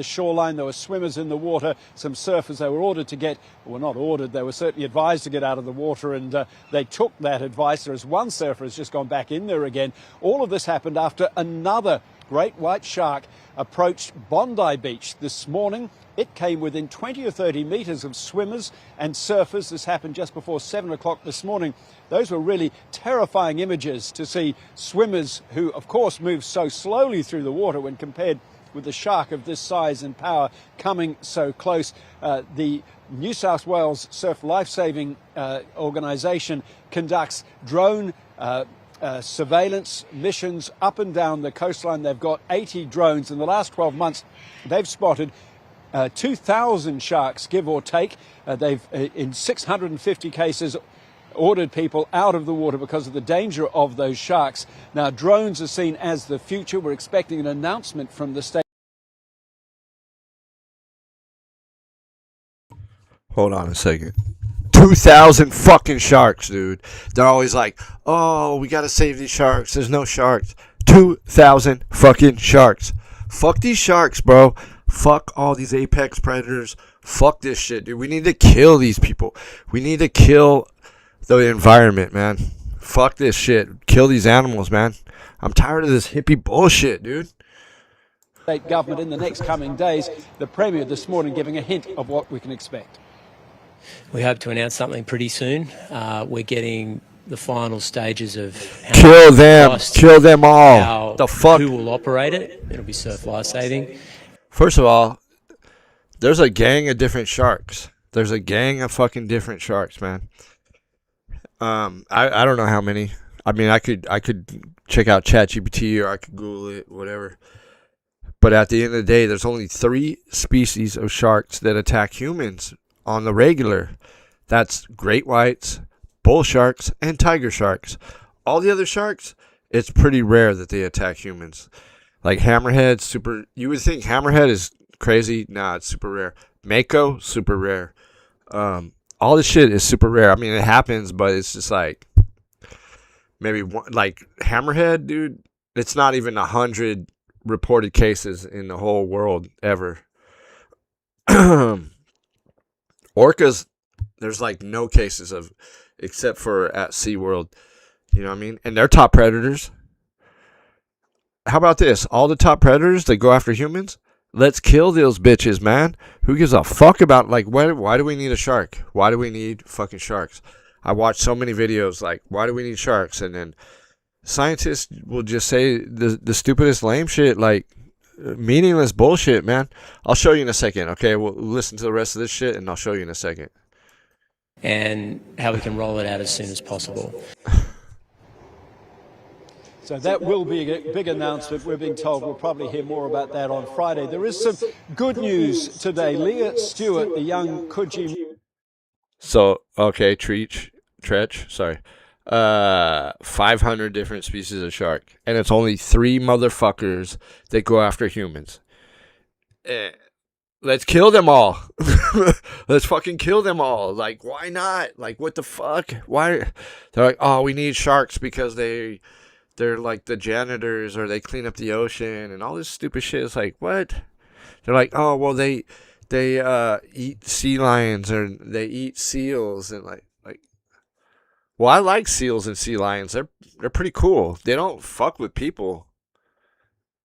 The shoreline, there were swimmers in the water, some surfers. They were ordered to get, well, not ordered, they were certainly advised to get out of the water, and they took that advice. There is one surfer has just gone back in there again. All of this happened after another great white shark approached Bondi Beach this morning. It came within 20 or 30 metres of swimmers and surfers. This happened just before 7 o'clock this morning. Those were really terrifying images to see swimmers who, of course, move so slowly through the water when compared with the shark of this size and power coming so close. The New South Wales Surf Lifesaving Organisation conducts drone surveillance missions up and down the coastline. They've got 80 drones. In the last 12 months, they've spotted 2,000 sharks, give or take. They've, in 650 cases, ordered people out of the water because of the danger of those sharks. Now, drones are seen as the future. We're expecting an announcement from the state. Hold on a second. 2,000 fucking sharks, dude. They're always like, oh, we gotta save these sharks. There's no sharks. 2,000 fucking sharks. Fuck these sharks, bro. Fuck all these apex predators. Fuck this shit, dude. We need to kill these people. We need to kill the environment, man. Fuck this shit. Kill these animals, man. I'm tired of this hippie bullshit, dude. State government in the next coming days. The Premier this morning giving a hint of what we can expect. We hope to announce something pretty soon. We're getting the final stages of kill them. Kill them all. The fuck? Who will operate it? It'll be Surf Lifesaving. First of all, there's a gang of different sharks. There's a gang of fucking different sharks, man. I don't know how many. I mean, I could check out ChatGPT or I could Google it, whatever. But at the end of the day, there's only 3 species of sharks that attack humans on the regular. That's great whites, bull sharks, and tiger sharks. All the other sharks, it's pretty rare that they attack humans. Like hammerhead, super. You would think hammerhead is crazy. Nah, it's super rare. Mako, super rare. All this shit is super rare. I mean, it happens, but it's just like maybe one, like hammerhead, dude. It's not even 100 reported cases in the whole world ever. Orcas, there's like no cases of, except for at SeaWorld. You know what I mean? And they're top predators. How about this? All the top predators that go after humans, let's kill those bitches, man. Who gives a fuck about, like, why do we need a shark? Why do we need fucking sharks? I watched so many videos like, why do we need sharks? And then scientists will just say the stupidest lame shit, like meaningless bullshit, man. I'll show you in a second, okay? We'll listen to the rest of this shit and I'll show you in a second. And how we can roll it out as soon as possible. So that will be a big announcement. We're being told we'll probably hear more about that on Friday. There is some good news today. Leah Stewart, the young Coogee. So, okay, Tretch, sorry. 500 different species of shark. And it's only 3 motherfuckers that go after humans. Let's kill them all. Let's fucking kill them all. Like, why not? Like, what the fuck? Why? They're like, oh, we need sharks because they're like the janitors or they clean up the ocean and all this stupid shit. It's like, what? They're like, oh, well, they eat sea lions or they eat seals and like, well, I like seals and sea lions. They're pretty cool. They don't fuck with people.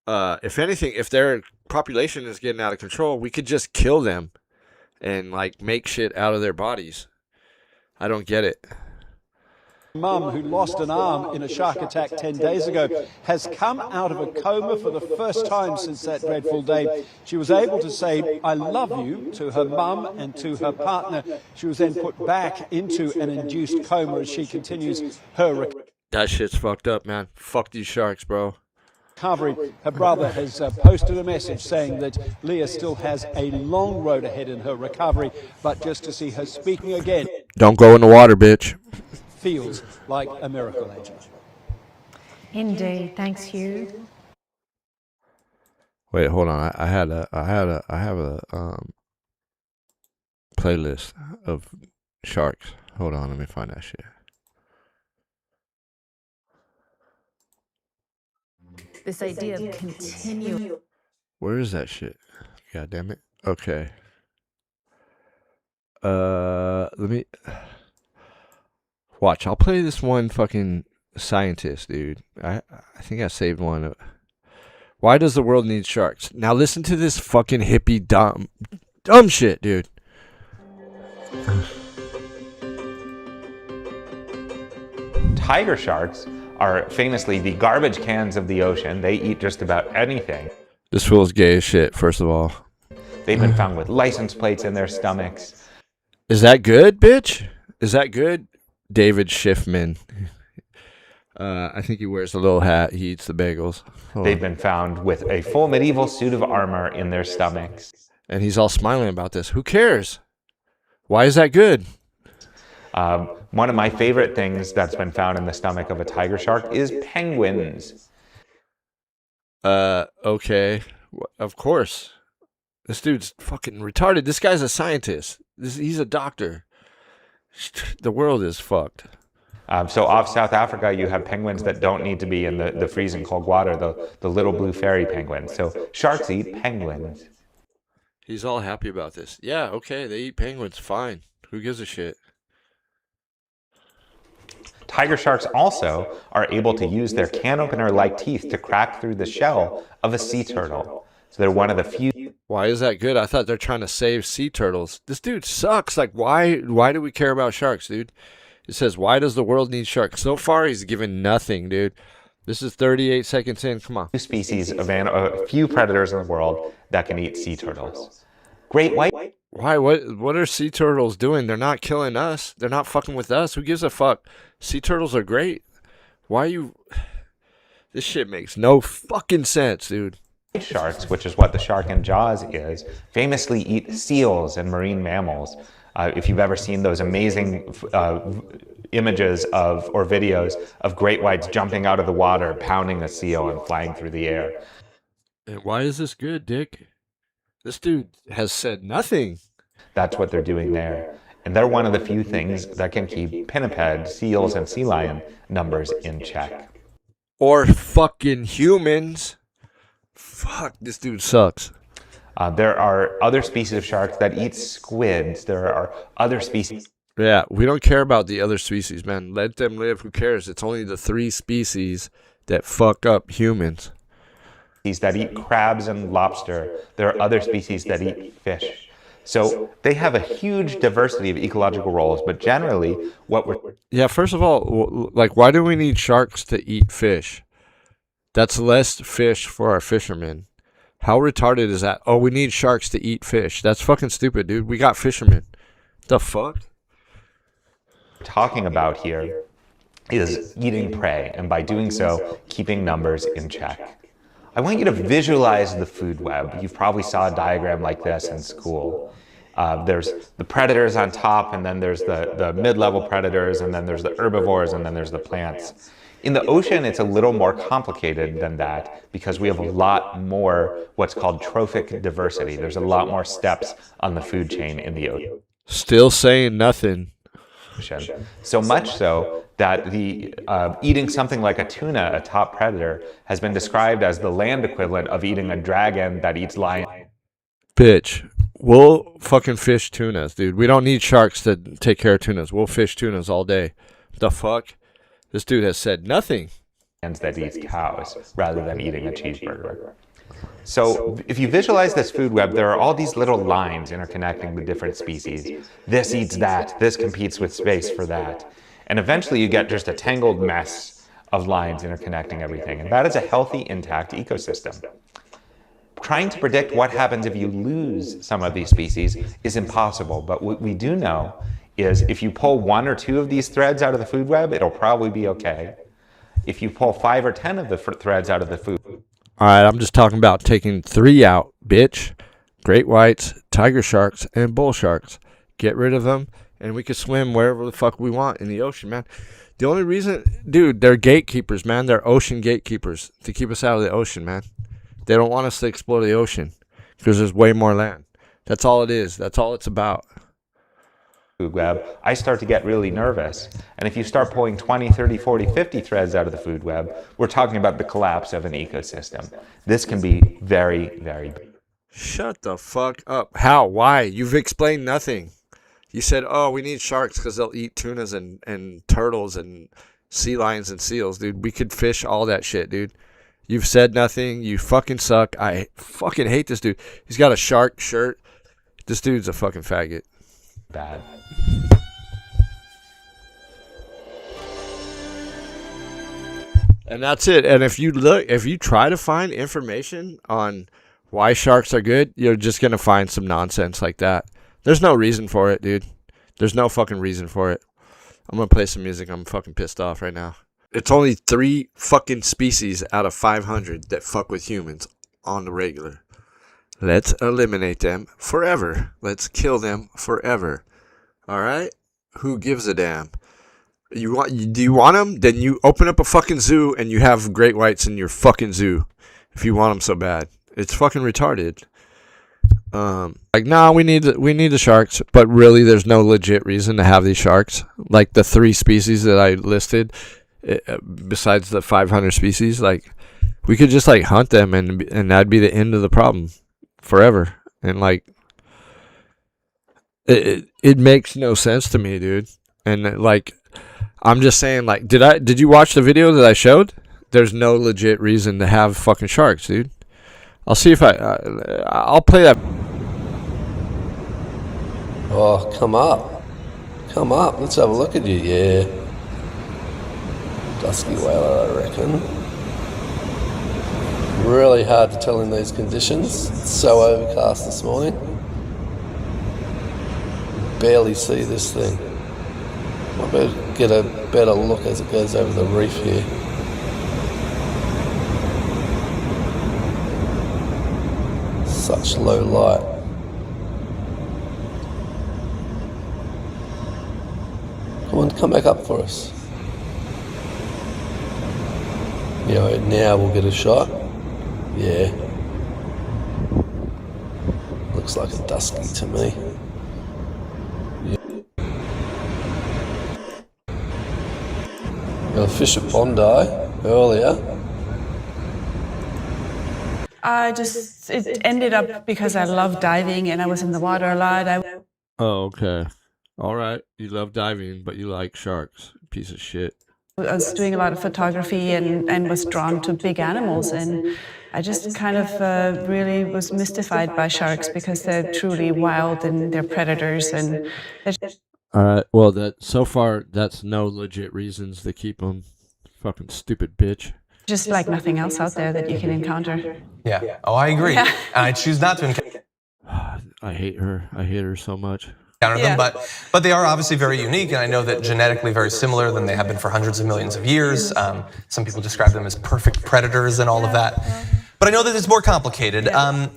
If anything, if their population is getting out of control, we could just kill them and like make shit out of their bodies. I don't get it. Mum, who lost an arm in a shark attack 10 days ago, has come out of a coma for the first time since that dreadful day. She was able to say, I love you, to her mum and to her partner. She was then put back into an induced coma as she continues her recovery. That shit's fucked up, man. Fuck these sharks, bro. Her brother has posted a message saying that Leah still has a long road ahead in her recovery, but just to see her speaking again. Don't go in the water, bitch. Feels like a miracle, Angel. Indeed, thanks, Hugh. Wait, hold on. I have a playlist of sharks. Hold on, let me find that shit. This idea of continuing. Where is that shit? God damn it. Okay. Let me watch. I'll play this one fucking scientist, dude. I think I saved one. Why does the world need sharks? Now listen to this fucking hippie dumb shit, dude. Tiger sharks are famously the garbage cans of the ocean. They eat just about anything. This fool's gay as shit, first of all. They've been found with license plates in their stomachs. Is that good, bitch? Is that good? David Schiffman. I think he wears a little hat. He eats the bagels. They've been found with a full medieval suit of armor in their stomachs. And he's all smiling about this. Who cares? Why is that good? One of my favorite things that's been found in the stomach of a tiger shark is penguins. Okay. Of course. This dude's fucking retarded. This guy's a scientist. He's a doctor. The world is fucked. So off South Africa, you have penguins that don't need to be in the freezing cold water, the little blue fairy penguins. So sharks eat penguins. He's all happy about this. Yeah, okay, they eat penguins. Fine. Who gives a shit? Tiger sharks also are able to use their can opener-like teeth to crack through the shell of a sea turtle. So they're one of the few. Why is that good? I thought they're trying to save sea turtles. This dude sucks. Like, why do we care about sharks, dude? It says, why does the world need sharks? So far, he's given nothing, dude. This is 38 seconds in. Come on. Species of a few predators in the world that can eat sea turtles. Great white. Why? What are sea turtles doing? They're not killing us. They're not fucking with us. Who gives a fuck? Sea turtles are great. Why are you... This shit makes no fucking sense, dude. Sharks, which is what the shark in Jaws is, famously eat seals and marine mammals. If you've ever seen those amazing images or videos of great whites jumping out of the water, pounding a seal and flying through the air. And why is this good, Dick? This dude has said nothing. That's what they're doing there. And they're one of the few things that can keep pinniped, seals, and sea lion numbers in check. Or fucking humans. Fuck, this dude sucks. There are other species of sharks that eat squids. There are other species. Yeah, we don't care about the other species, man. Let them live. Who cares? It's only the 3 species that fuck up humans. That eat crabs and lobster. There are other species that eat fish. So they have a huge diversity of ecological roles, but generally what we're... Yeah, first of all, like, why do we need sharks to eat fish? That's less fish for our fishermen. How retarded is that? Oh, we need sharks to eat fish. That's fucking stupid, dude. We got fishermen. The fuck? Talking about here is eating prey, and by doing so, keeping numbers in check. I want you to visualize the food web. You've probably saw a diagram like this in school. There's the predators on top, and then there's the mid-level predators, and then there's the herbivores, and then there's the plants. In the ocean, it's a little more complicated than that because we have a lot more what's called trophic diversity. There's a lot more steps on the food chain in the ocean. Still saying nothing. So much so that eating something like a tuna, a top predator, has been described as the land equivalent of eating a dragon that eats lion. Bitch, we'll fucking fish tunas, dude. We don't need sharks to take care of tunas. We'll fish tunas all day. The fuck? This dude has said nothing. That eats cows rather than eating a cheeseburger. So if you visualize this food web, there are all these little lines interconnecting the different species. This eats that. This competes with space for that. And eventually you get just a tangled mess of lines interconnecting everything. And that is a healthy, intact ecosystem. Trying to predict what happens if you lose some of these species is impossible. But what we do know is if you pull 1 or 2 of these threads out of the food web, it'll probably be okay. If you pull 5 or 10 of the threads out of the food. All right, I'm just talking about taking 3 out, bitch. Great whites, tiger sharks, and bull sharks. Get rid of them, and we can swim wherever the fuck we want in the ocean, man. The only reason, dude, they're gatekeepers, man. They're ocean gatekeepers to keep us out of the ocean, man. They don't want us to explore the ocean because there's way more land. That's all it is. That's all it's about. Food web, I start to get really nervous. And if you start pulling 20, 30, 40, 50 threads out of the food web, we're talking about the collapse of an ecosystem. This can be very, very big. Shut the fuck up. How? Why? You've explained nothing. You said, oh, we need sharks because they'll eat tunas and turtles and sea lions and seals, dude. We could fish all that shit, dude. You've said nothing. You fucking suck. I fucking hate this dude. He's got a shark shirt. This dude's a fucking faggot. Bad. And that's it. And if you try to find information on why sharks are good, you're just going to find some nonsense like that. There's no reason for it, dude. There's no fucking reason for it. I'm going to play some music. I'm fucking pissed off right now. It's only 3 fucking species out of 500 that fuck with humans on the regular. Let's eliminate them forever. Let's kill them forever. All right? Who gives a damn? Do you want them? Then you open up a fucking zoo and you have great whites in your fucking zoo. If you want them so bad. It's fucking retarded. We need the sharks, but really there's no legit reason to have these sharks. Like the 3 species that I listed, besides the 500 species, like we could just like hunt them and that'd be the end of the problem forever. And like it makes no sense to me, dude. And like I'm just saying, like, did you watch the video that I showed? There's no legit reason to have fucking sharks, dude. I'll see if I'll play that. Oh, come up. Come up. Let's have a look at you. Yeah. Dusky whaler, I reckon. Really hard to tell in these conditions. It's so overcast this morning. Barely see this thing. Might better get a better look as it goes over the reef here. Such low light. Come on, come back up for us. Yeah, now we'll get a shot. Yeah. Looks like a dusky to me. A fish at Bondi earlier. It ended up because I love diving and I was in the water a lot. Oh, okay. All right. You love diving, but you like sharks. Piece of shit. I was doing a lot of photography and was drawn to big animals, and I just kind of really was mystified by sharks because they're truly wild and they're predators. And all right. Well, so far that's no legit reasons to keep them. Fucking stupid bitch. Just like nothing else out there that you can encounter. Yeah. Oh, I agree. And I choose not to encounter I hate her. I hate her so much. them, but they are obviously very unique, and I know that genetically very similar than they have been for hundreds of millions of years. Some people describe them as perfect predators and all of that. But I know that it's more complicated.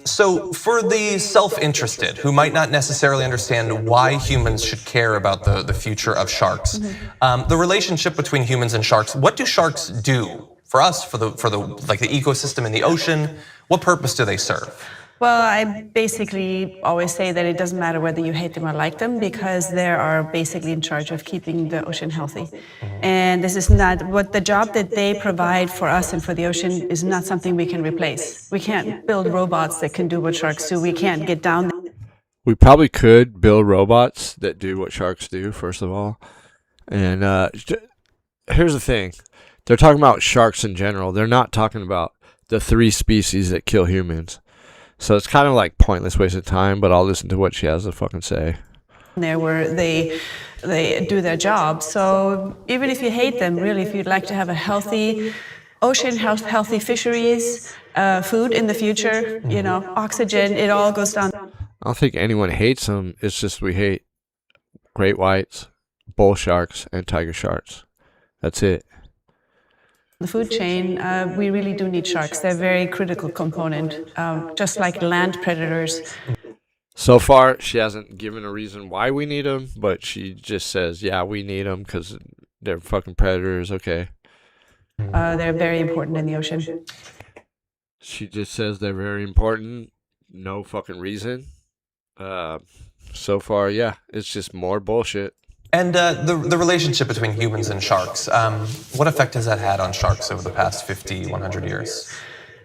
So for the self-interested who might not necessarily understand why humans should care about the future of sharks, the relationship between humans and sharks, what do sharks do for us, for the ecosystem in the ocean? What purpose do they serve? Well, I basically always say that it doesn't matter whether you hate them or like them, because they are basically in charge of keeping the ocean healthy. And this is not what the job that they provide for us and for the ocean is not something we can replace. We can't build robots that can do what sharks do. We can't get down there. We probably could build robots that do what sharks do, first of all. And here's the thing. They're talking about sharks in general. They're not talking about the 3 species that kill humans. So it's kind of like pointless waste of time, but I'll listen to what she has to fucking say. There where they do their job. So even if you hate them, really, if you'd like to have a healthy ocean, healthy fisheries, food in the future, oxygen, it all goes down. I don't think anyone hates them. It's just we hate great whites, bull sharks, and tiger sharks. That's it. The food chain, we really do need sharks. They're a very critical component, just like land predators. So far, she hasn't given a reason why we need them, but she just says, yeah, we need them because they're fucking predators. Okay. They're very important in the ocean. She just says they're very important. No fucking reason. So far, yeah, it's just more bullshit. And the relationship between humans and sharks, what effect has that had on sharks over the past 50, 100 years?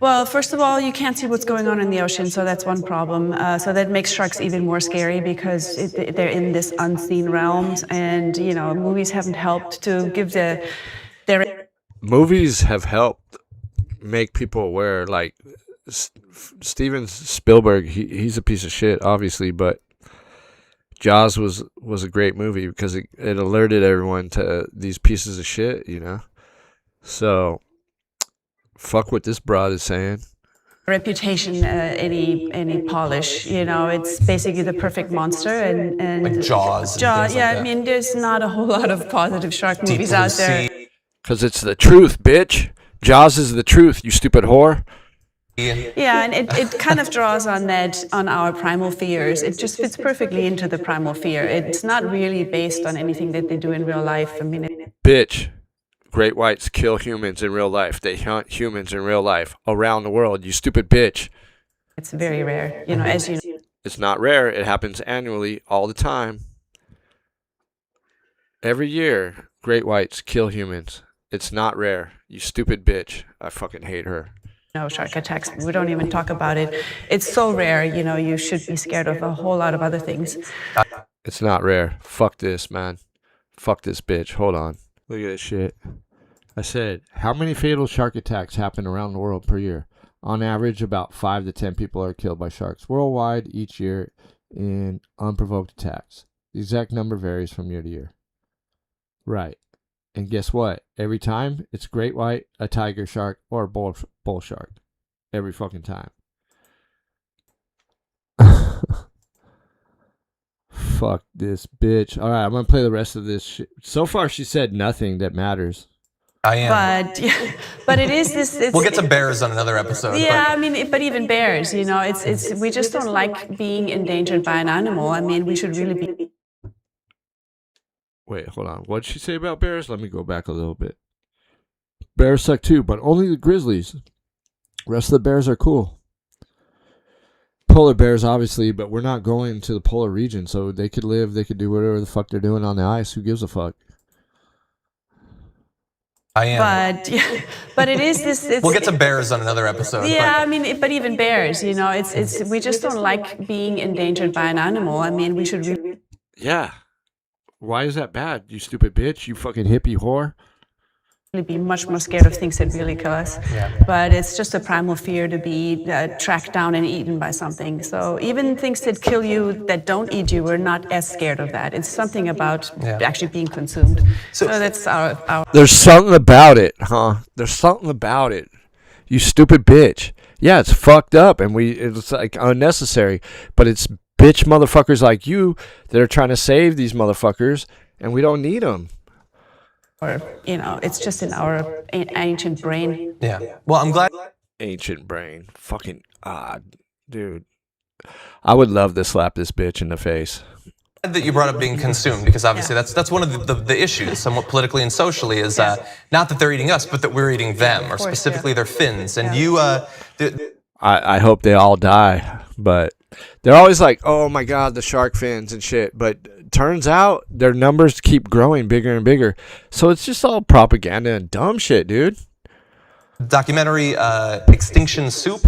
Well, first of all, you can't see what's going on in the ocean, so that's one problem. So that makes sharks even more scary because they're in this unseen realms, and movies haven't helped to give their. Movies have helped make people aware. Like Steven Spielberg, he's a piece of shit, obviously, but Jaws was a great movie because it alerted everyone to these pieces of shit, So, fuck what this broad is saying. Reputation, any polish, it's basically the perfect monster, and Like Jaws. Jaws, yeah. I mean, there's not a whole lot of positive shark movies out there. Because it's the truth, bitch. Jaws is the truth, you stupid whore. Yeah, and it kind of draws on our primal fears. It just fits perfectly into the primal fear. It's not really based on anything that they do in real life. I mean, bitch. Great whites kill humans in real life. They hunt humans in real life around the world. You stupid bitch. It's very rare, as you know. It's not rare. It happens annually, all the time. Every year, great whites kill humans. It's not rare. You stupid bitch. I fucking hate her. No shark attacks. We don't even talk about it. It's so rare, you should be scared of a whole lot of other things. It's not rare. Fuck this, man. Fuck this bitch. Hold on. Look at this shit. I said, how many fatal shark attacks happen around the world per year? On average, about 5 to 10 people are killed by sharks worldwide each year in unprovoked attacks. The exact number varies from year to year. Right. And guess what? Every time, it's great white, a tiger shark, or a bull shark. Every fucking time. Fuck this bitch. All right, I'm going to play the rest of this shit. So far, she said nothing that matters. I am. But it is this. We'll get to bears on another episode. Yeah, I mean, but even bears, it's we just don't like being endangered by an animal. I mean, we should really be. Wait, hold on. What did she say about bears? Let me go back a little bit. Bears suck too, but only the grizzlies. Rest of the bears are cool. Polar bears, obviously, but we're not going to the polar region, so they could live, they could do whatever the fuck they're doing on the ice. Who gives a fuck? I am. But it is this. We'll get to bears on another episode. Yeah, I mean, but even bears, it's we just don't like being endangered by an animal. I mean, we should really. Yeah. Why is that bad, you stupid bitch? You fucking hippie whore. Be much more scared of things that really kill us. Yeah. But it's just a primal fear to be tracked down and eaten by something. So even things that kill you that don't eat you, we're not as scared of that. It's something about actually being consumed. So that's our. There's something about it, huh? There's something about it. You stupid bitch. Yeah, it's fucked up and it's like unnecessary, but it's bitch motherfuckers like you that are trying to save these motherfuckers, and we don't need them. Or, it's just in our ancient brain. Yeah. Well, I'm glad. Ancient brain. Fucking odd. Dude. I would love to slap this bitch in the face. That you brought up being consumed, because obviously that's one of the issues, somewhat politically and socially, is not that they're eating us, but that we're eating them, or specifically their fins. And you... I hope they all die, but they're always like, oh my God, the shark fins and shit. But turns out their numbers keep growing bigger and bigger. So it's just all propaganda and dumb shit, dude. Documentary Extinction Soup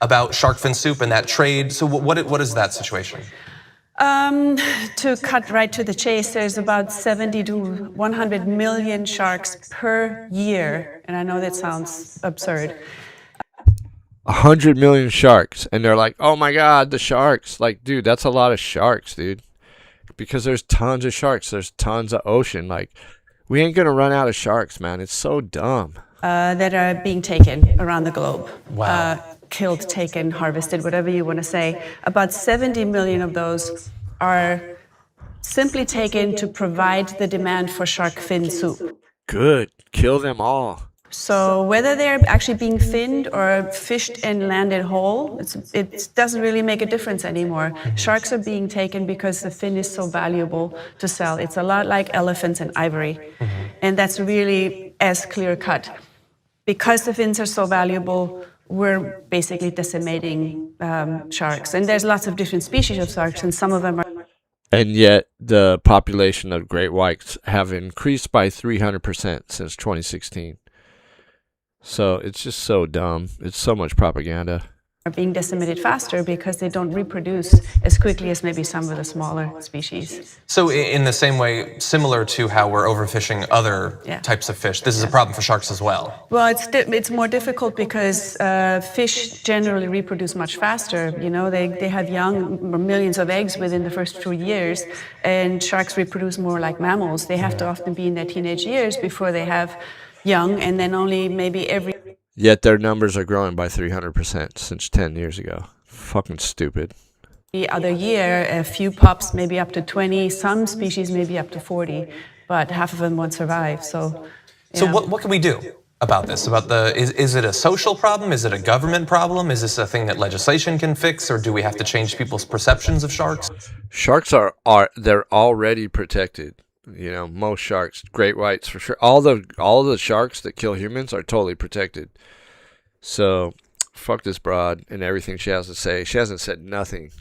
about shark fin soup and that trade. So what is that situation? To cut right to the chase, there's about 70 to 100 million sharks per year. And I know that sounds absurd. 100 million sharks, and they're like, oh my God, the sharks. Like, dude, that's a lot of sharks, dude, because there's tons of sharks, there's tons of ocean. Like, we ain't gonna run out of sharks, man. It's so dumb. That are being taken around the globe. Wow. Killed, taken, harvested, whatever you want to say. About 70 million of those are simply taken to provide the demand for shark fin soup. Good. Kill them all. So whether they're actually being finned or fished and landed whole, it doesn't really make a difference anymore. Sharks are being taken because the fin is so valuable to sell. It's a lot like elephants and ivory. And that's really as clear cut. Because the fins are so valuable, we're basically decimating sharks. And there's lots of different species of sharks, and some of them are... And yet the population of great whites have increased by 300% since 2016. So it's just so dumb. It's so much propaganda. Are being decimated faster because they don't reproduce as quickly as maybe some of the smaller species. So in the same way, similar to how we're overfishing other types of fish, this is a problem for sharks as well. Well, it's more difficult because fish generally reproduce much faster. You know, they have millions of eggs within the first few years, and sharks reproduce more like mammals. They have to often be in their teenage years before they have young, and then only maybe every Yet their numbers are growing by 300% since 10 years ago. Fucking stupid. other year, a few pups, maybe up to 20, some species maybe up to 40, but half of them won't survive. So what can we do about this? Is it a social problem? Is it a government problem? Is this a thing that legislation can fix, or do we have to change people's perceptions of sharks? Sharks they're already protected. You know, most sharks, great whites for sure. All the sharks that kill humans are totally protected. So, fuck this broad and everything she has to say. She hasn't said nothing.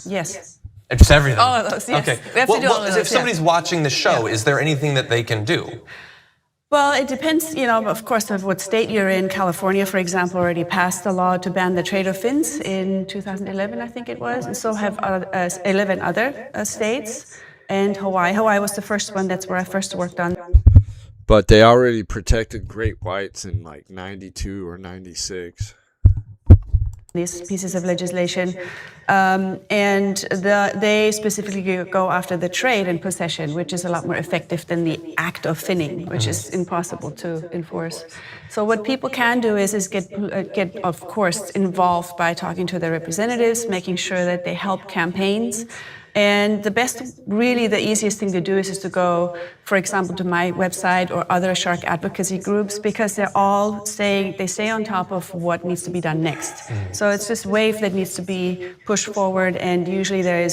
yes. Just everything. All of those, yes. Okay. We have to do all of If those, somebody's watching the show, is there anything that they can do? Well, it depends, you know, of course, of what state you're in. California, for example, already passed a law to ban the trade of fins in 2011, I think it was, and so have 11 other states. And Hawaii. Hawaii was the first one. That's where I first worked on. But they already protected great whites in like 92 or 96. These pieces of legislation, they specifically go after the trade and possession, which is a lot more effective than the act of finning, which is impossible to enforce. So what people can do is get of course involved by talking to their representatives, making sure that they help campaigns. And the easiest thing to do is to go, for example, to my website or other shark advocacy groups, because they stay on top of what needs to be done next. So it's this wave that needs to be pushed forward, and usually there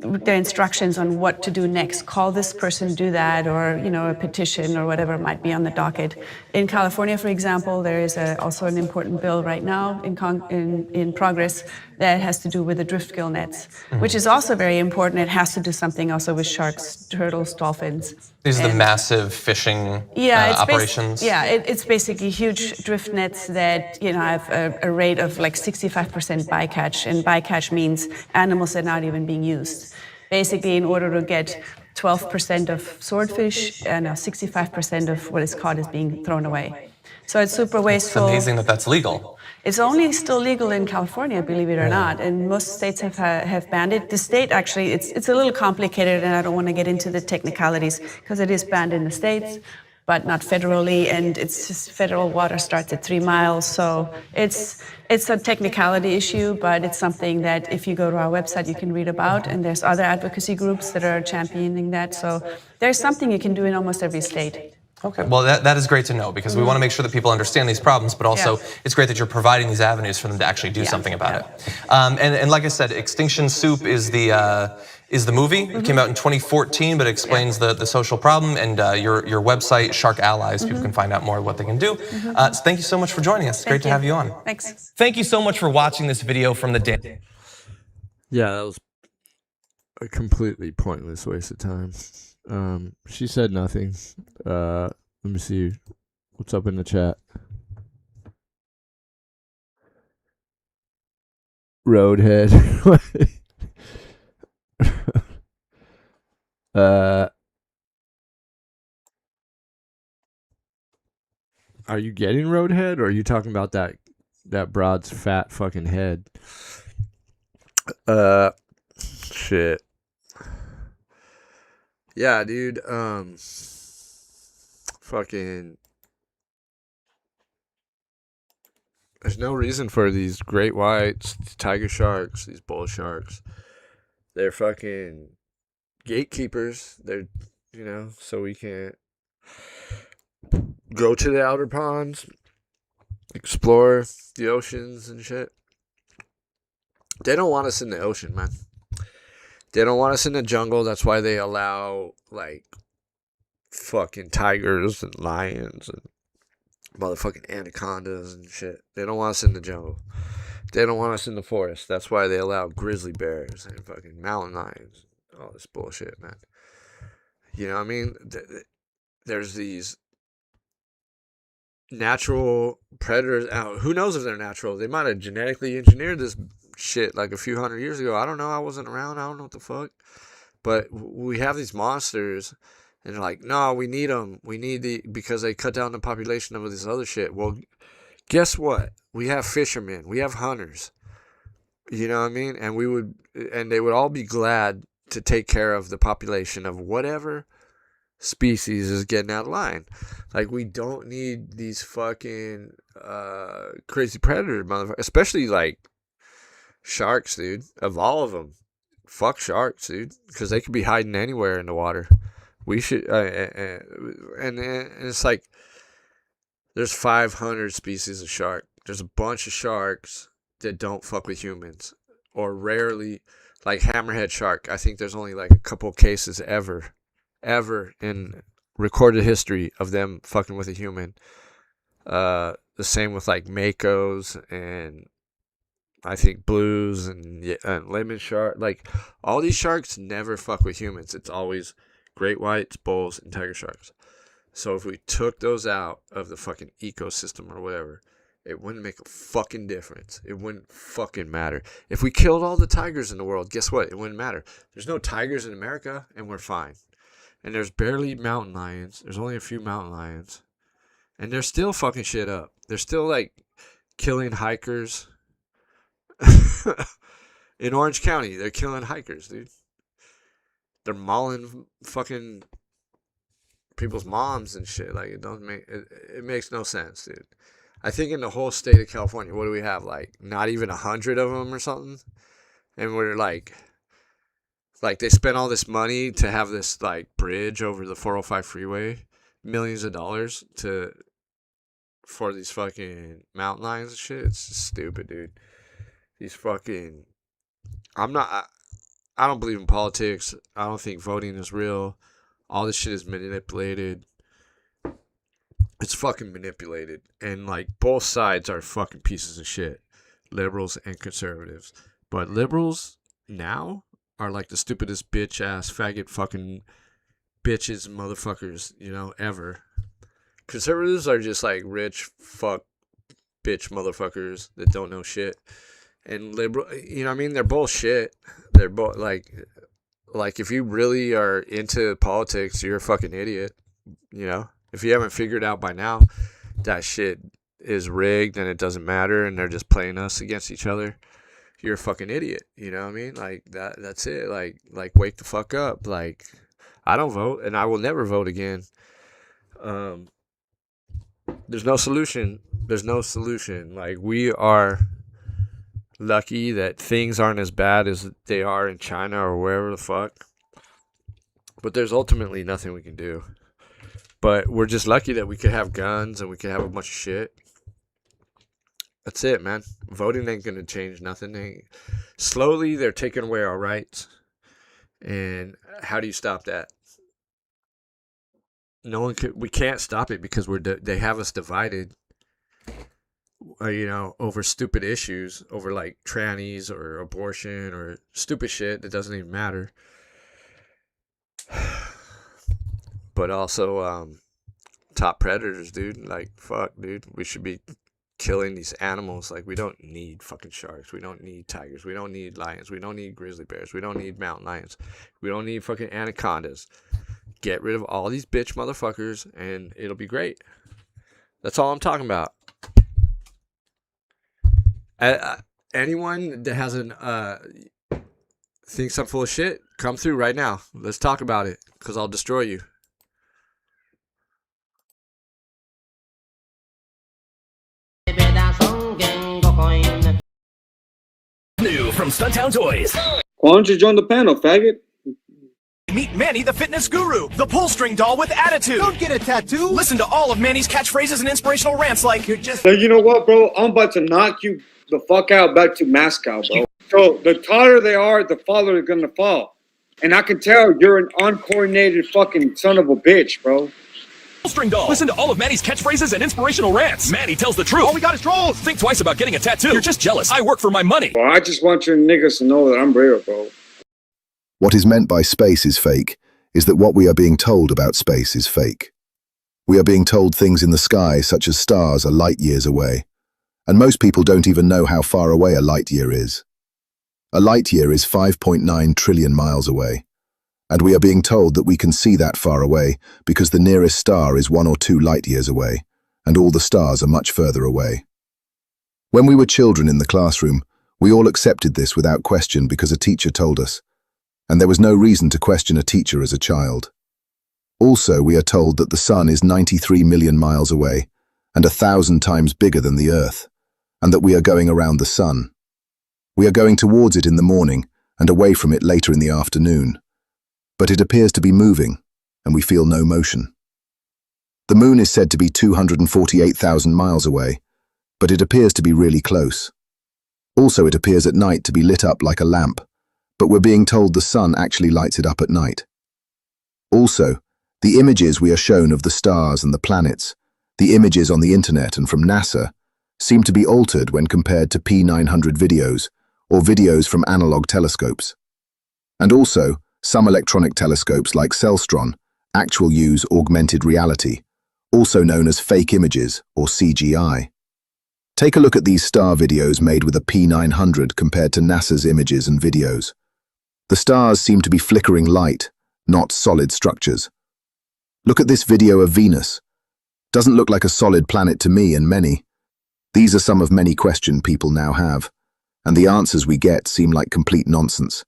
are instructions on what to do next. Call this person, do that, or a petition or whatever might be on the docket. In California, for example, there is also an important bill right now in progress that has to do with the drift gill nets, which is also very important. It has to do something also with sharks, turtles, dolphins. These are the massive fishing operations? It's basically huge drift nets that have a rate of like 65% bycatch, and bycatch means animals that are not even being used. Basically, in order to get 12% of swordfish and 65% of what is caught is being thrown away. So it's super wasteful. It's amazing that that's legal. It's only still legal in California, believe it or not, and most states have banned it. The state actually, it's a little complicated, and I don't want to get into the technicalities because it is banned in the states, but not federally, and it's just federal water starts at 3 miles, so it's a technicality issue, but it's something that if you go to our website you can read about, and there's other advocacy groups that are championing that, so there's something you can do in almost every state. Okay, well that is great to know, because we want to make sure that people understand these problems, but also it's great that you're providing these avenues for them to actually do something about it. And like I said, Extinction Soup is the movie. It came out in 2014, but it explains the social problem, and your website, Shark Allies, people can find out more what they can do. So thank you so much for joining us. It's great to have you on. Thanks. Thank you so much for watching this video from the Dan. Yeah, that was a completely pointless waste of time. She said nothing. Let me see what's up in the chat. Roadhead. Are you getting Roadhead, or are you talking about that broad's fat fucking head? Shit. Yeah, dude. Fucking. There's no reason for these great whites, these tiger sharks, these bull sharks. They're fucking gatekeepers. They're, so we can't go to the outer ponds, explore the oceans and shit. They don't want us in the ocean, man. They don't want us in the jungle. That's why they allow, like, fucking tigers and lions and motherfucking anacondas and shit. They don't want us in the jungle. They don't want us in the forest. That's why they allow grizzly bears and fucking mountain lions. All this bullshit, man. You know what I mean? There's these natural predators. Who knows if they're natural? They might have genetically engineered this shit like a few hundred years ago. I don't know. I wasn't around. I don't know what the fuck. But we have these monsters, and they're like, no, we need them. We need because they cut down the population of this other shit. Well, guess what? We have fishermen. We have hunters. You know what I mean? And they would all be glad to take care of the population of whatever species is getting out of line. Like, we don't need these fucking crazy predator motherfuckers, especially like sharks, dude. Of all of them, fuck sharks, dude, because they could be hiding anywhere in the water. We should, and it's like there's 500 species of shark. There's a bunch of sharks that don't fuck with humans, or rarely, like hammerhead shark. I think there's only like a couple cases ever in recorded history of them fucking with a human. The same with like makos and I think blues and lemon shark. Like, all these sharks never fuck with humans. It's always great whites, bulls, and tiger sharks. So if we took those out of the fucking ecosystem or whatever, it wouldn't make a fucking difference. It wouldn't fucking matter. If we killed all the tigers in the world, guess what? It wouldn't matter. There's no tigers in America, and we're fine. And there's barely mountain lions. There's only a few mountain lions. And they're still fucking shit up. They're still, like, killing hikers. In Orange County, they're killing hikers, dude. They're mauling fucking people's moms and shit. Like, it makes no sense, dude. I think in the whole state of California, what do we have? Like, not even 100 of them or something? And we're like they spent all this money to have this, like, bridge over the 405 freeway, millions of dollars for these fucking mountain lions and shit. It's just stupid, dude. These fucking, I don't believe in politics. I don't think voting is real. All this shit is manipulated. It's fucking manipulated. And, like, both sides are fucking pieces of shit. Liberals and conservatives. But liberals now are like the stupidest bitch ass faggot fucking bitches and motherfuckers, you know, ever. Conservatives are just like rich fuck bitch motherfuckers that don't know shit. And liberal, you know what I mean? They're both shit. They're both like if you really are into politics, you're a fucking idiot, you know? If you haven't figured out by now that shit is rigged and it doesn't matter and they're just playing us against each other, you're a fucking idiot. You know what I mean? Like, that's it. Like wake the fuck up. Like, I don't vote and I will never vote again. There's no solution. There's no solution. Like, we are lucky that things aren't as bad as they are in China or wherever the fuck. But there's ultimately nothing we can do. But we're just lucky that we could have guns and we could have a bunch of shit. That's it, man. Voting ain't gonna change nothing. Slowly, they're taking away our rights. And how do you stop that? No one could. We can't stop it because they have us divided. You know, over stupid issues, over like trannies or abortion or stupid shit that doesn't even matter. But also, top predators, dude. Like, fuck, dude. We should be killing these animals. Like, we don't need fucking sharks. We don't need tigers. We don't need lions. We don't need grizzly bears. We don't need mountain lions. We don't need fucking anacondas. Get rid of all these bitch motherfuckers and it'll be great. That's all I'm talking about. Anyone that hasn't thinks I'm full of shit, come through right now. Let's talk about it, because I'll destroy you. New from Stuntown Toys. Why don't you join the panel, faggot? Meet Manny, the fitness guru, the pull string doll with attitude. Don't get a tattoo. Listen to all of Manny's catchphrases and inspirational rants like you're just... Hey, you know what, bro? I'm about to knock you the fuck out back to Moscow, bro. So the taller they are, the farther they're gonna fall. And I can tell you're an uncoordinated fucking son of a bitch, bro. Pull string doll. Listen to all of Manny's catchphrases and inspirational rants. Manny tells the truth. All we got is trolls. Think twice about getting a tattoo. You're just jealous. I work for my money. Well, I just want your niggas to know that I'm real, bro. What is meant by space is fake is that what we are being told about space is fake. We are being told things in the sky, such as stars, are light years away. And most people don't even know how far away a light year is. A light year is 5.9 trillion miles away. And we are being told that we can see that far away because the nearest star is 1 or 2 light years away, and all the stars are much further away. When we were children in the classroom, we all accepted this without question because a teacher told us, and there was no reason to question a teacher as a child. Also, we are told that the sun is 93 million miles away and 1,000 times bigger than the Earth, and that we are going around the sun. We are going towards it in the morning and away from it later in the afternoon. But it appears to be moving, and we feel no motion. The moon is said to be 248,000 miles away, but it appears to be really close. Also, it appears at night to be lit up like a lamp, but we're being told the sun actually lights it up at night. Also, the images we are shown of the stars and the planets, the images on the internet and from NASA, seem to be altered when compared to P900 videos or videos from analog telescopes. And also, some electronic telescopes like Celestron actually use augmented reality, also known as fake images or CGI. Take a look at these star videos made with a P900 compared to NASA's images and videos. The stars seem to be flickering light, not solid structures. Look at this video of Venus. Doesn't look like a solid planet to me and many. These are some of many questions people now have, and the answers we get seem like complete nonsense.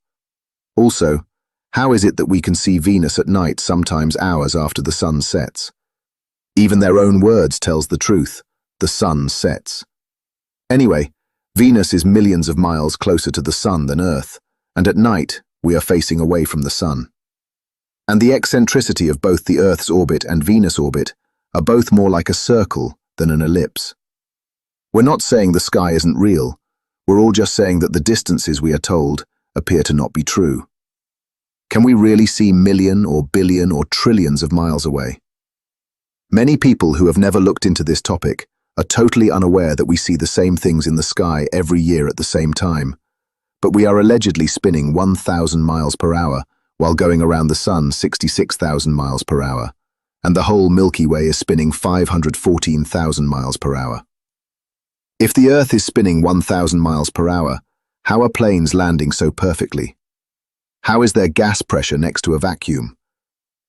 Also, how is it that we can see Venus at night sometimes hours after the sun sets? Even their own words tells the truth. The sun sets. Anyway, Venus is millions of miles closer to the sun than Earth, and at night we are facing away from the sun. And the eccentricity of both the Earth's orbit and Venus' orbit are both more like a circle than an ellipse. We're not saying the sky isn't real, we're all just saying that the distances we are told appear to not be true. Can we really see million or billion or trillions of miles away? Many people who have never looked into this topic are totally unaware that we see the same things in the sky every year at the same time, but we are allegedly spinning 1,000 miles per hour while going around the sun 66,000 miles per hour, and the whole Milky Way is spinning 514,000 miles per hour. If the Earth is spinning 1,000 miles per hour, how are planes landing so perfectly? How is there gas pressure next to a vacuum?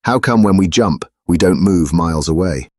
How come when we jump, we don't move miles away?